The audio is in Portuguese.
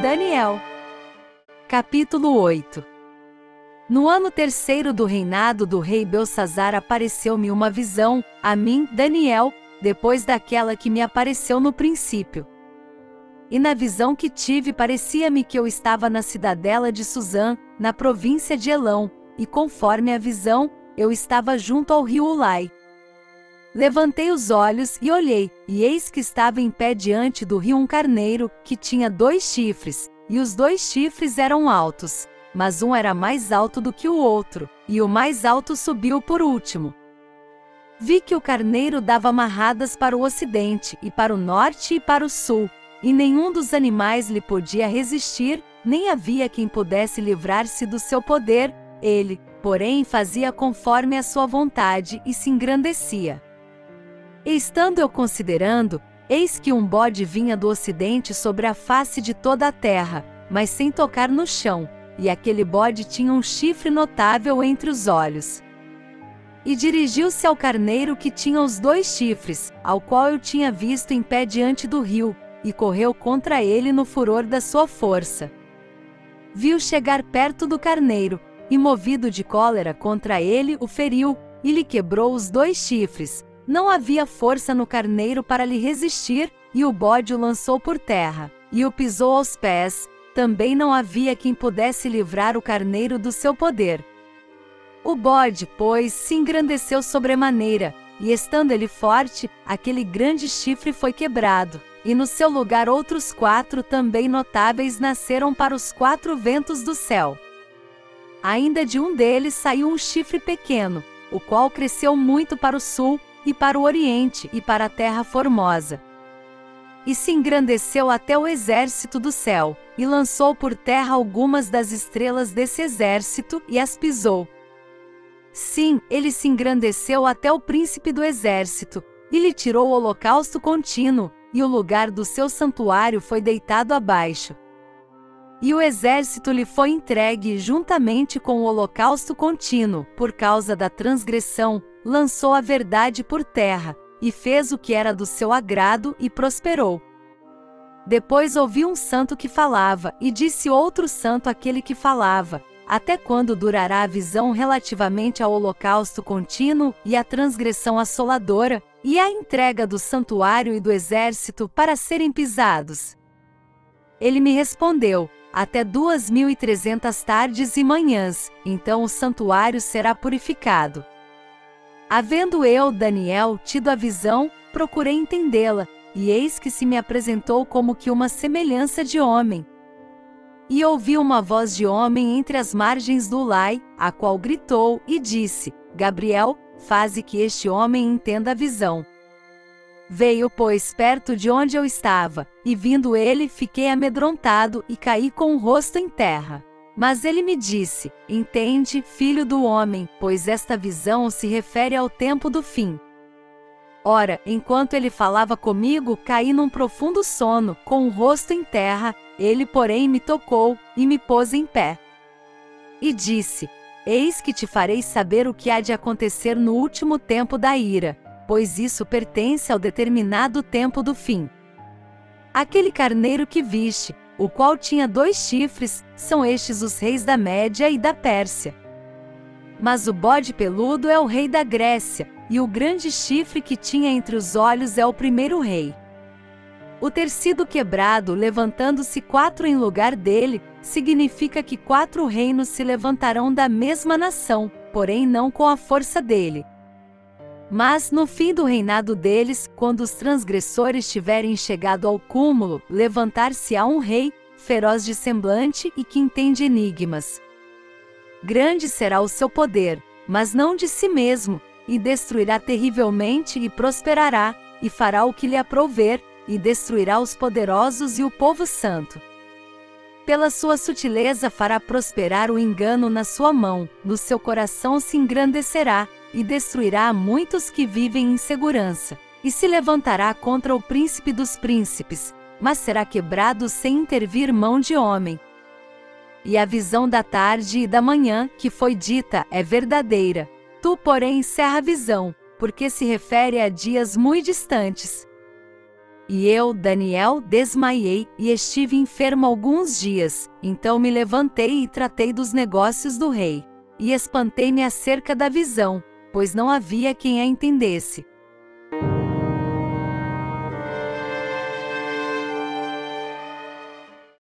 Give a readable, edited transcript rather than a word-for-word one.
Daniel. Capítulo 8. No ano terceiro do reinado do rei Belsazzar apareceu-me uma visão, a mim, Daniel, depois daquela que me apareceu no princípio. E na visão que tive parecia-me que eu estava na cidadela de Susã, na província de Elão, e conforme a visão, eu estava junto ao rio Ulai. Levantei os olhos e olhei, e eis que estava em pé diante do rio um carneiro, que tinha 2 chifres, e os 2 chifres eram altos, mas um era mais alto do que o outro, e o mais alto subiu por último. Vi que o carneiro dava amarradas para o ocidente, e para o norte e para o sul, e nenhum dos animais lhe podia resistir, nem havia quem pudesse livrar-se do seu poder, ele, porém, fazia conforme a sua vontade e se engrandecia. E estando eu considerando, eis que um bode vinha do ocidente sobre a face de toda a terra, mas sem tocar no chão, e aquele bode tinha um chifre notável entre os olhos. E dirigiu-se ao carneiro que tinha os 2 chifres, ao qual eu tinha visto em pé diante do rio, e correu contra ele no furor da sua força. Viu chegar perto do carneiro, e movido de cólera contra ele o feriu, e lhe quebrou os 2 chifres. Não havia força no carneiro para lhe resistir, e o bode o lançou por terra, e o pisou aos pés. Também não havia quem pudesse livrar o carneiro do seu poder. O bode, pois, se engrandeceu sobremaneira, e estando ele forte, aquele grande chifre foi quebrado, e no seu lugar outros 4 também notáveis nasceram para os 4 ventos do céu. Ainda de um deles saiu um chifre pequeno, o qual cresceu muito para o sul, e para o oriente, e para a terra formosa. E se engrandeceu até o exército do céu, e lançou por terra algumas das estrelas desse exército, e as pisou. Sim, ele se engrandeceu até o príncipe do exército, e lhe tirou o holocausto contínuo, e o lugar do seu santuário foi deitado abaixo. E o exército lhe foi entregue juntamente com o holocausto contínuo, por causa da transgressão, lançou a verdade por terra, e fez o que era do seu agrado e prosperou. Depois ouvi um santo que falava, e disse outro santo àquele que falava: até quando durará a visão relativamente ao holocausto contínuo, e à transgressão assoladora, e à entrega do santuário e do exército para serem pisados? Ele me respondeu: até 2300 tardes e manhãs, então o santuário será purificado. Havendo eu, Daniel, tido a visão, procurei entendê-la, e eis que se me apresentou como que uma semelhança de homem. E ouvi uma voz de homem entre as margens do Ulai, a qual gritou e disse: Gabriel, faze que este homem entenda a visão. Veio, pois, perto de onde eu estava, e vindo ele, fiquei amedrontado e caí com o rosto em terra. Mas ele me disse: entende, filho do homem, pois esta visão se refere ao tempo do fim. Ora, enquanto ele falava comigo, caí num profundo sono, com o rosto em terra. Ele, porém, me tocou, e me pôs em pé. E disse: eis que te farei saber o que há de acontecer no último tempo da ira, pois isso pertence ao determinado tempo do fim. Aquele carneiro que viste, o qual tinha 2 chifres, são estes os reis da Média e da Pérsia. Mas o bode peludo é o rei da Grécia, e o grande chifre que tinha entre os olhos é o primeiro rei. O ter sido quebrado, levantando-se 4 em lugar dele, significa que 4 reinos se levantarão da mesma nação, porém não com a força dele. Mas, no fim do reinado deles, quando os transgressores tiverem chegado ao cúmulo, levantar-se-á um rei, feroz de semblante e que entende enigmas. Grande será o seu poder, mas não de si mesmo, e destruirá terrivelmente e prosperará, e fará o que lhe aprouver, e destruirá os poderosos e o povo santo. Pela sua sutileza fará prosperar o engano na sua mão, no seu coração se engrandecerá, e destruirá a muitos que vivem em segurança, e se levantará contra o príncipe dos príncipes, mas será quebrado sem intervir mão de homem. E a visão da tarde e da manhã, que foi dita, é verdadeira. Tu, porém, encerra a visão, porque se refere a dias muito distantes. E eu, Daniel, desmaiei e estive enfermo alguns dias. Então me levantei e tratei dos negócios do rei. E espantei-me acerca da visão, pois não havia quem a entendesse.